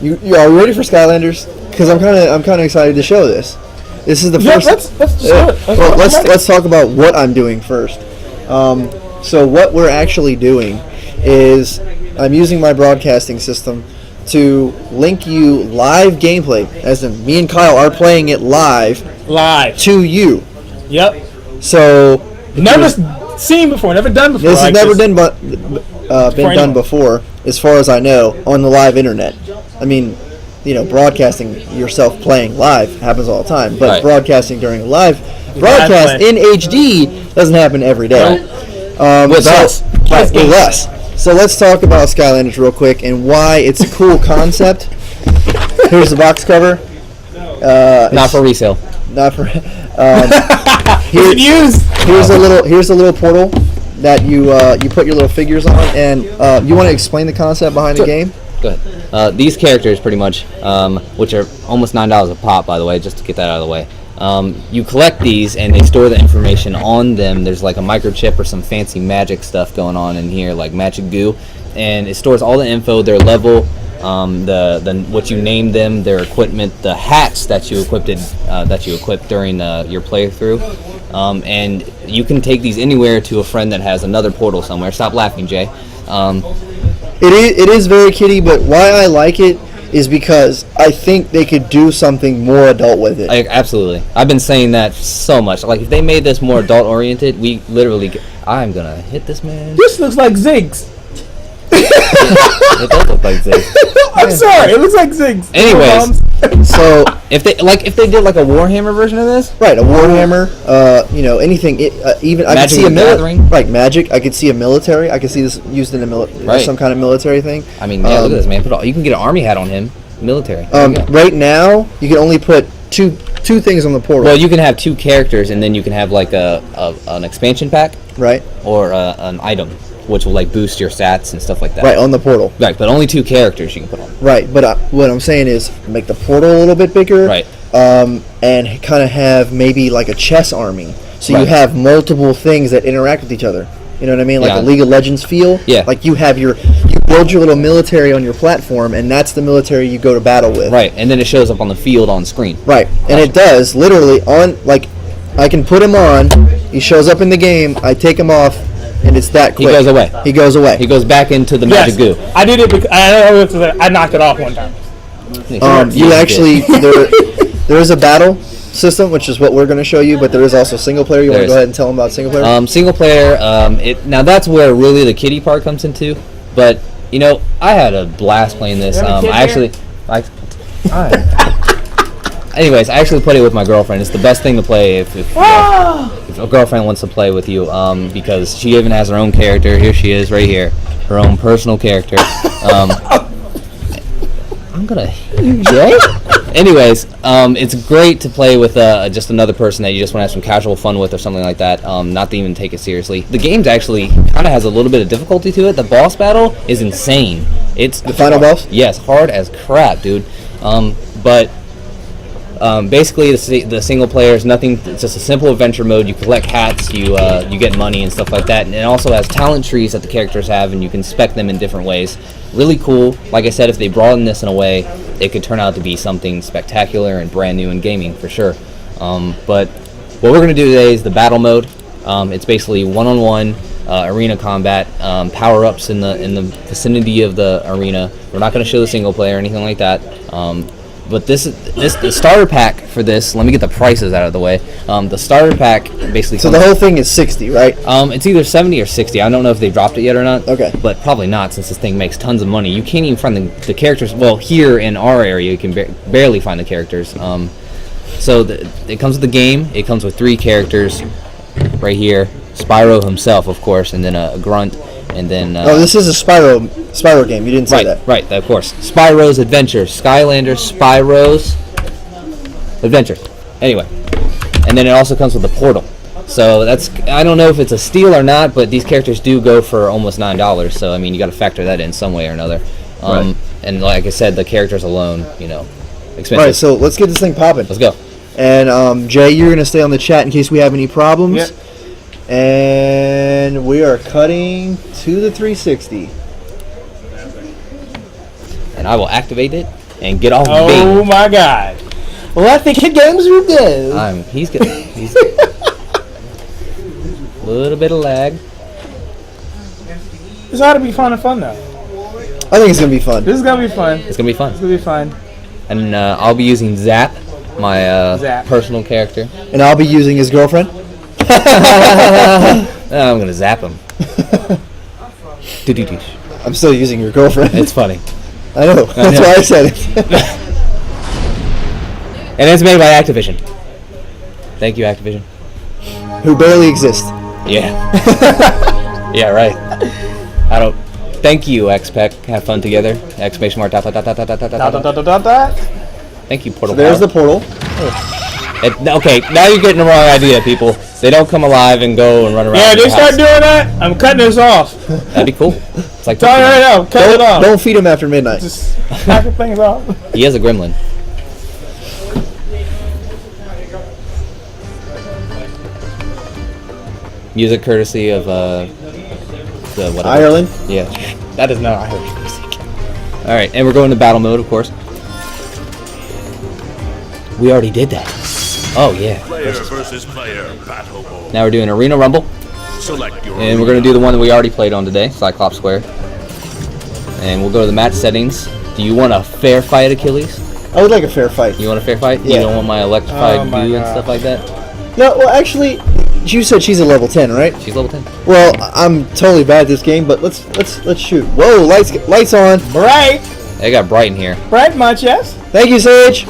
You are you ready for Skylanders? Because I'm kind of excited to show this. This is the first. Let's talk about what I'm doing first. So what we're actually doing is I'm using my broadcasting system to link you live gameplay, as in me and Kyle are playing it live to you. Yep. So never seen before, never done before. This has like never this. been done before, as far as I know, on the live internet. I mean, broadcasting yourself playing live happens all the time, but Right. broadcasting during a live broadcast in HD doesn't happen every day. With us. Right, with us. So let's talk about Skylanders real quick and why it's a cool concept. Here's the box cover. Not for resale. Not for. Here's a little portal that you put your little figures on, and you want to explain the concept behind the game? Go ahead. These characters, pretty much, which are almost $9 a pop, by the way, just to get that out of the way. You collect these, and they store the information on them. There's like a microchip or some fancy magic stuff going on in here, like magic goo, and it stores all the info, their level, the what you named them, their equipment, the hats that you equipped during your playthrough, and you can take these anywhere to a friend that has another portal somewhere. Stop laughing, Jay. It is very kiddie, but why I like it is because I think they could do something more adult with it. Absolutely. I've been saying that so much. Like, if they made this more adult-oriented, we literally... I'm going to hit this man. This looks like Ziggs. It does look like Ziggs. I'm sorry, it looks like Ziggs. Anyways, so if they did like a Warhammer version of this, right? A Warhammer, anything. Even I could see a magic. I could see a military. I could see this used in some kind of military thing. I mean, look at this man. You can get an army hat on him. Military. Right now, you can only put two things on the portal. Well, you can have two characters, and then you can have like an expansion pack, right? Or an item, which will like boost your stats and stuff like that. Right, on the portal. Right, but only two characters you can put on. Right, but what I'm saying is make the portal a little bit bigger. Right. And kind of have maybe like a chess army. So you have multiple things that interact with each other. You know what I mean? Like a League of Legends feel. Yeah. Like you build your little military on your platform, and that's the military you go to battle with. Right, and then it shows up on the field on screen. Right, and it does literally I can put him on. He shows up in the game. I take him off. And it's that quick. He goes away. He goes away. He goes back into the magic goo. I did it because I knocked it off one time. You actually there is a battle system, which is what we're going to show you, but there is also single player. You want to go ahead and tell them about single player? Single player. Now that's where really the kiddie part comes into. But I had a blast playing this. Anyways, I actually played it with my girlfriend. It's the best thing to play if a girlfriend wants to play with you, because she even has her own character. Here she is, right here, her own personal character. I'm gonna hit you, Jay. Anyways, it's great to play with just another person that you just want to have some casual fun with or something like that, not to even take it seriously. The game actually kind of has a little bit of difficulty to it. The boss battle is insane. It's the final boss? Yes, hard as crap, dude. But basically the single player is nothing. It's just a simple adventure mode. You collect hats, you get money and stuff like that, and it also has talent trees that the characters have, and you can spec them in different ways. Really cool. Like I said, if they broaden this in a way, it could turn out to be something spectacular and brand new in gaming for sure. But what we're going to do today is the battle mode. It's basically one-on-one arena combat, power-ups in the vicinity of the arena. We're not going to show the single player or anything like that. But the starter pack for this, let me get the prices out of the way. The starter pack basically. So the whole thing is 60, right? It's either 70 or 60. I don't know if they dropped it yet or not. Okay. But probably not, since this thing makes tons of money. You can't even find the characters. Well, here in our area, you can barely find the characters. So it comes with the game. It comes with 3 characters right here. Spyro himself, of course, and then a grunt. And then this is a Spyro game. You didn't say that. Right, of course. Spyro's Adventure. Skylanders, Spyro's Adventure. Anyway. And then it also comes with a portal. So I don't know if it's a steal or not, but these characters do go for almost $9. So I mean, you got to factor that in some way or another. Right. And like I said, the characters alone, expensive. Right, so let's get this thing popping. Let's go. And Jay, you're gonna stay on the chat in case we have any problems. Yep. And we are cutting to the 360. And I will activate it and get off the Oh my god. Well, I think his games are good. He's good. He's a little bit of lag. This ought to be fun though. I think it's gonna be fun. This is gonna be fun. It's gonna be fun. It's gonna be fun. And I'll be using Zap, my Zap. personal character. And I'll be using his girlfriend. I'm gonna zap him. I'm still using your girlfriend. It's funny. I know. That's why I said it. And it's made by Activision. Thank you, Activision. Who barely exist. Yeah. Yeah, right. Thank you, XPEC. Have fun together. Exclamation mark. Thank you, Portal. So there's the portal. Okay, now you're getting the wrong idea, people. They don't come alive and go and run around. Yeah, your they start house. doing that. I'm cutting this off. That'd be cool. It's like Tell you right now, cut it off. Don't feed him after midnight. Just knock the things off. He has a gremlin. Music courtesy of the whatever. Ireland? Yeah, that is not Irish music. All right, and we're going to battle mode, of course. We already did that. Oh yeah. Player versus player battle mode. Now we're doing Arena Rumble, Select your and we're going to do the one that we already played on today, Cyclops Square. And we'll go to the match settings. Do you want a fair fight, Achilles? I would like a fair fight. You want a fair fight? Yeah. You don't want my electrified Oh my goo and God. stuff like that? No, well, actually, you said she's a level 10, right? She's level 10. Well, I'm totally bad at this game, but let's shoot. Whoa, lights on. Bright. They got bright in here. Bright much, yes? Thank you, Sage.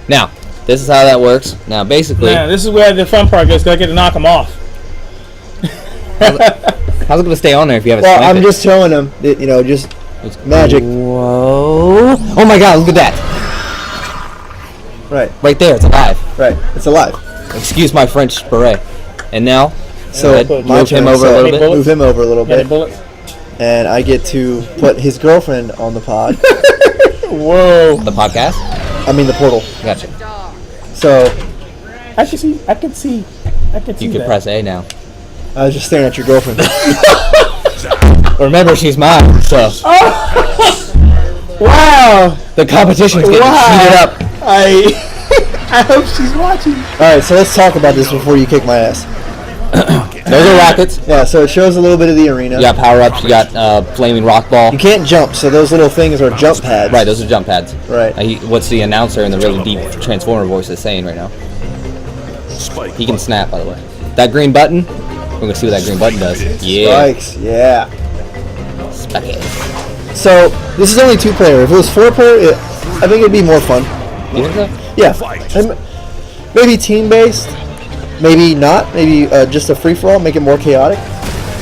Now, this is how that works. Now, basically, Yeah, this is where the fun part goes. 'Cause I get to knock them off. how's it going to stay on there if you haven't Well, sniped I'm it? just showing them that, just magic. Whoa. Oh my god, look at that. Right. Right there, it's alive. Right. It's alive. Excuse my French beret. And now, So, go ahead, my move him turn. over a So, little bit. Move him over a little Got any bit. bullets? And I get to put his girlfriend on the pod. Whoa. The podcast? I mean, the portal. Gotcha. So, I can see You can that. press A now. I was just staring at your girlfriend. Remember, she's mine, so Wow. the competition's getting heated up. I hope she's watching. Alright, so let's talk about this before you kick my ass. Those are rockets. Yeah, so it shows a little bit of the arena. You got power-ups, you got flaming rock ball. You can't jump, so those little things are jump pads. Right, those are jump pads. Right. What's the announcer in the really deep Transformer voice is saying right now? Spike. He can snap, by the way. That green button, we're going to see what that green button does. Yeah. Spikes, yeah. Spikes. So, this is only 2-player. If it was 4-player, I think it'd be more fun. You think so? Yeah. And maybe team-based. Maybe not. Maybe just a free-for-all. Make it more chaotic.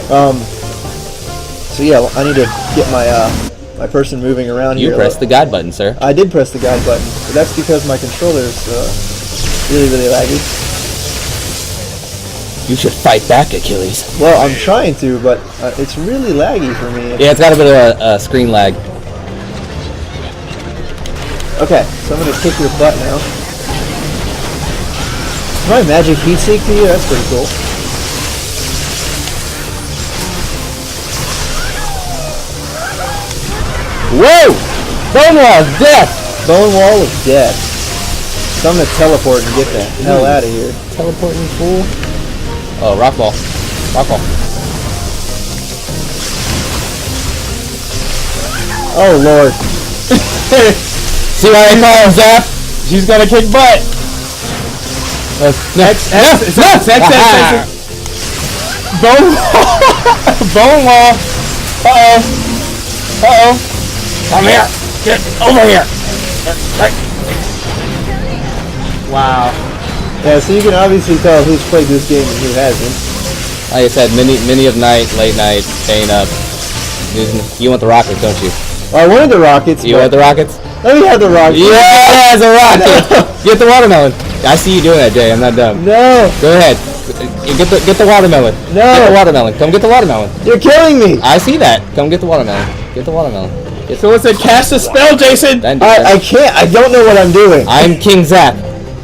So yeah, I need to get my my person moving around You here. pressed the guide button, sir. I did press the guide button, but that's because my controller is really, really laggy. You should fight back, Achilles. Well, I'm trying to, but it's really laggy for me. Yeah, it's got a bit of a screen lag. Okay, so I'm gonna kick your butt now. My magic heat sink to you? That's pretty cool. Whoa! Bone Wall of Death! Bone Wall of Death. So I'm gonna teleport and get the hell out of here. Teleporting fool. Oh, rock ball. Rock ball. Oh lord. See why they call him Zap? She's gonna kick butt. Next. Bone wall. Bone wall. Uh-oh. Uh-oh. Come here. Get over here. Wow. Yeah, so you can obviously tell who's played this game and who hasn't. Like I said, many of night, late night, staying up. You want the rockets, don't you? I wanted the rockets. You want the rockets? Let me have the rockets. Yeah, it's a rocket. Get the watermelon. I see you doing that, Jay. I'm not dumb. No. Go ahead. Get the watermelon. No. Get the watermelon. Come get the watermelon. You're killing me. I see that. Come get the watermelon. Get the watermelon. So it's a cast a spell, Jason. I can't. I don't know what I'm doing. I'm King Zap.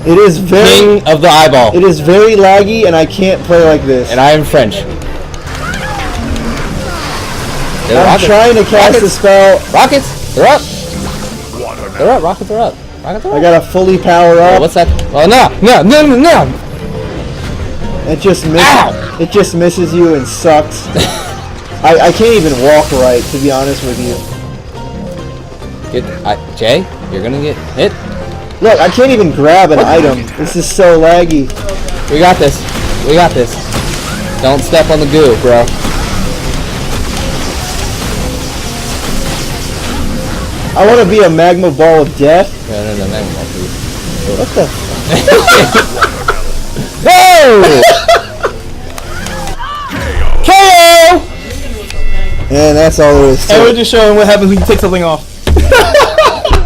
It is very King of the eyeball. It is very laggy, and I can't play like this. And I am French. I'm trying to cast a spell. Rockets, they're up. They're up. Rockets are up. Rockets are up. I gotta fully power up. What's that? Oh no! It just misses you and sucks. I can't even walk right, to be honest with you. Jay, you're gonna get hit. Look, I can't even grab an item. This is so laggy. We got this. We got this. Don't step on the goo, bro. I want to be a magma ball of death. No, magma ball, please. What the? Whoa! KO! And that's all there is to And it. we're just showing what happens when you take something off.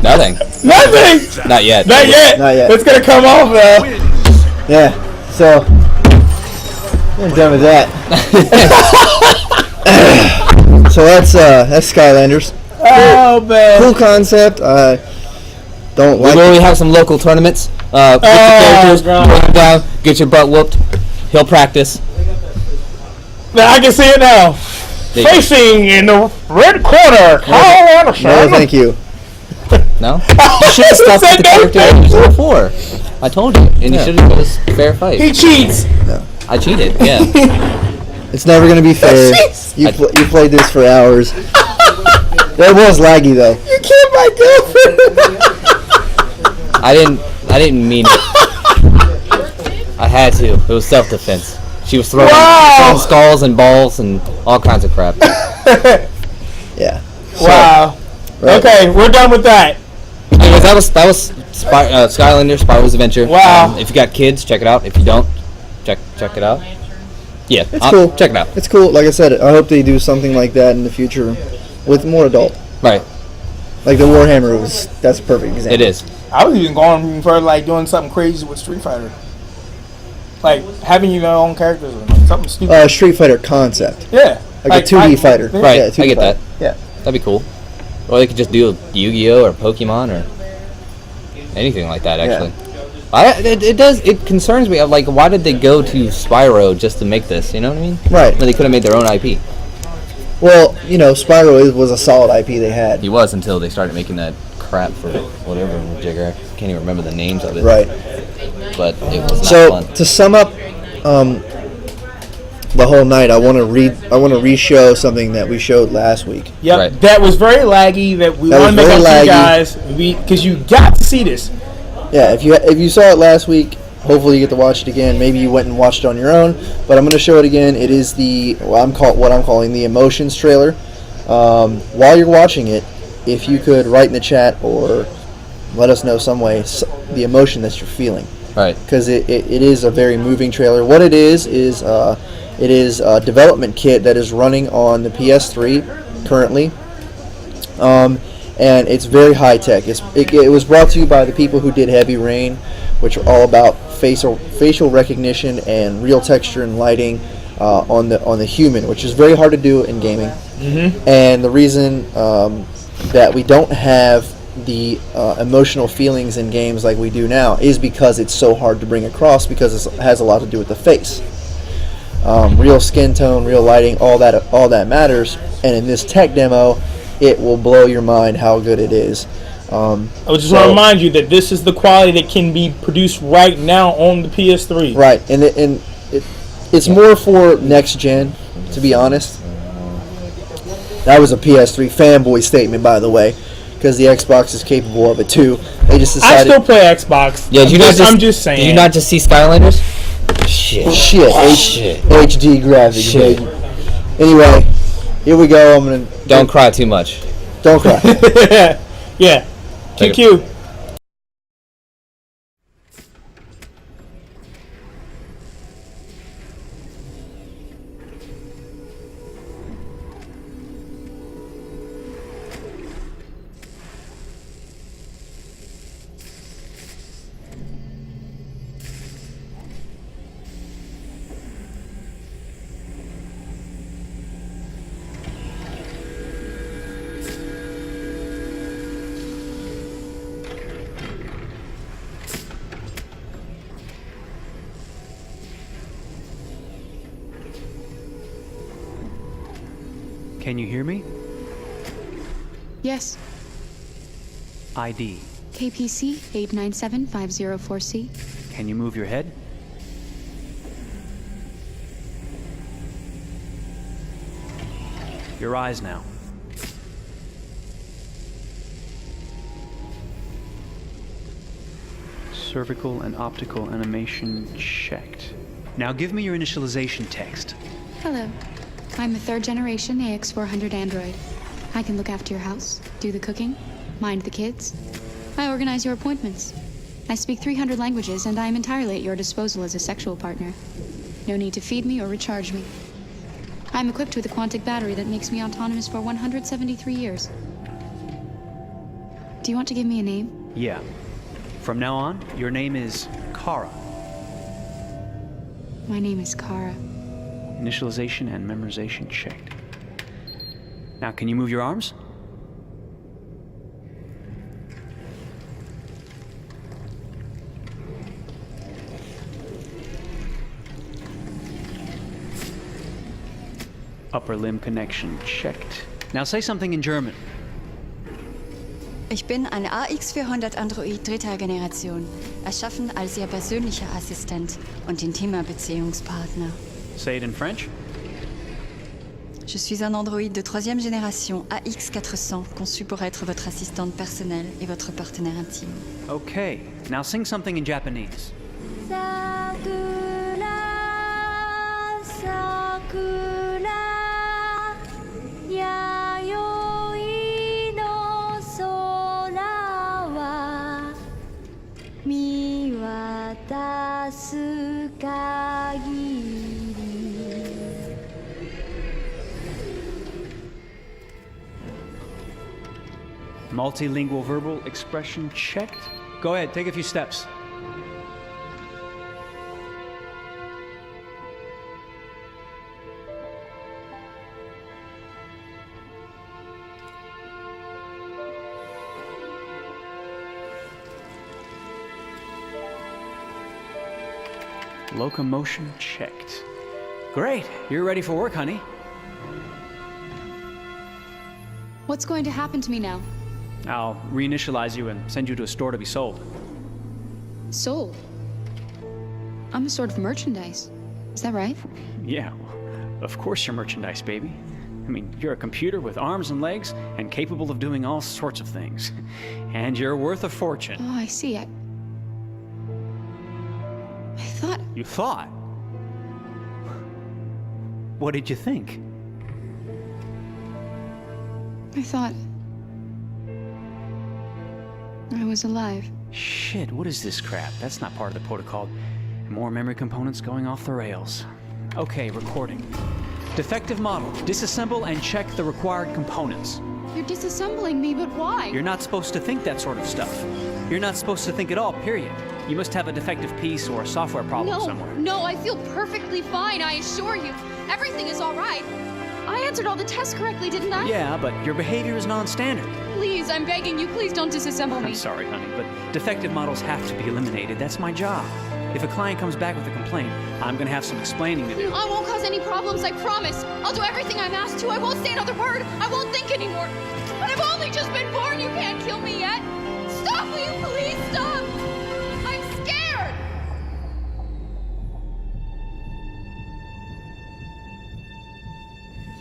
Nothing. Nothing! Not yet. Not yet! Not yet. It's gonna come off, Yeah, so I'm done with that. So that's Skylanders. Oh man. Cool concept. Don't We like will have some local tournaments. Get the characters, bring them down, get your butt whooped. He'll practice. Now I can see it now. Facing in the red corner, Kyle Anderson. No, thank you. No? You should have stuck with the character I used before. I told you. And you should have given us a fair fight. He cheats. No. I cheated, yeah. It's never gonna be fair. You played this for hours. That was laggy though. You killed my girlfriend. I didn't mean it. I had to. It was self-defense. She was throwing skulls and balls and all kinds of crap. Yeah. Wow. Right. Okay, we're done with that. Anyways, that was Skylanders, Spyro's Adventure. Wow. If you got kids, check it out. If you don't, check it out. Yeah, It's cool. Check it out. It's cool. Like I said, I hope they do something like that in the future with more adult. Right. Like the Warhammer that's a perfect example. It is. I was even going for like doing something crazy with Street Fighter. Like having your own characters or like something stupid. Street Fighter concept. Yeah. Like a 2D fighter. Right, Yeah, 2D I get fighter. that. Yeah. That'd be cool. Or they could just do Yu-Gi-Oh! Or Pokemon or anything like that, actually. It concerns me. Like, why did they go to Spyro just to make this? You know what I mean? Right. When they could have made their own IP. Well, Spyro was a solid IP they had. He was until they started making that crap for whatever Jigger. I can't even remember the names of it. Right. But it was not So fun. to sum up the whole night, I want to re-show something that we showed last week. Yep. Right. That was very laggy. That we That want to was make up very to you laggy. guys because you got to see this. Yeah, if you saw it last week, hopefully you get to watch it again. Maybe you went and watched it on your own, but I'm going to show it again. It is what I'm calling the Emotions trailer. While you're watching it, if you could write in the chat or let us know some way the emotion that you're feeling. Right. Because it is a very moving trailer. What it is a development kit that is running on the PS3 currently and it's very high tech. It was brought to you by the people who did Heavy Rain, which are all about facial recognition and real texture and lighting on the human, which is very hard to do in gaming. Mm-hmm. And the reason that we don't have the emotional feelings in games like we do now is because it's so hard to bring across, because it has a lot to do with the face. Real skin tone, real lighting, all that matters. And in this tech demo, it will blow your mind how good it is. I just want to remind you that this is the quality that can be produced right now on the PS3. Right, and it's more for next gen, to be honest. That was a PS3 fanboy statement, by the way, because the Xbox is capable of it too. They just decided. I still play Xbox. Yeah, I'm just saying. Did you not just see Skylanders? Shit. HD graphics, baby. Anyway, here we go. Don't cry too much. Don't cry. Yeah. QQ. Can you hear me? Yes. ID. KPC 897504C. Can you move your head? Your eyes now. Cervical and optical animation checked. Now give me your initialization text. Hello. I'm a third-generation AX400 android. I can look after your house, do the cooking, mind the kids. I organize your appointments. I speak 300 languages, and I am entirely at your disposal as a sexual partner. No need to feed me or recharge me. I'm equipped with a quantic battery that makes me autonomous for 173 years. Do you want to give me a name? Yeah. From now on, your name is Kara. My name is Kara. Initialization and memorization checked. Now, can you move your arms? Upper limb connection checked. Now say something in German. Ich bin ein AX400 Android dritter Generation, erschaffen als Ihr persönlicher Assistent und intimer Beziehungspartner. Say it in French. Je suis un androïde de troisième génération AX400, conçu pour être votre assistante personnelle et votre partenaire intime. Okay, now sing something in Japanese. Sakura, sakura, yayoi no sora wa miwatasu kagiri. Multilingual verbal expression checked. Go ahead, take a few steps. Locomotion checked. Great, you're ready for work, honey. What's going to happen to me now? I'll reinitialize you and send you to a store to be sold. Sold? I'm a sort of merchandise. Is that right? Yeah, of course you're merchandise, baby. I mean, you're a computer with arms and legs and capable of doing all sorts of things. And you're worth a fortune. Oh, I see. I thought... You thought? What did you think? I thought... I was alive. Shit, what is this crap? That's not part of the protocol. More memory components going off the rails. Okay, recording. Defective model. Disassemble and check the required components. You're disassembling me, but why? You're not supposed to think that sort of stuff. You're not supposed to think at all, period. You must have a defective piece or a software problem somewhere. No, I feel perfectly fine, I assure you. Everything is all right. I answered all the tests correctly, didn't I? Yeah, but your behavior is non-standard. Please, I'm begging you, please don't disassemble me. I'm sorry, honey, but defective models have to be eliminated. That's my job. If a client comes back with a complaint, I'm gonna have some explaining to do. I won't cause any problems, I promise. I'll do everything I'm asked to. I won't say another word. I won't think anymore. But I've only just been born. You can't kill me yet. Stop, will you please stop? I'm scared.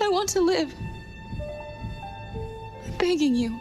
I want to live. I'm begging you.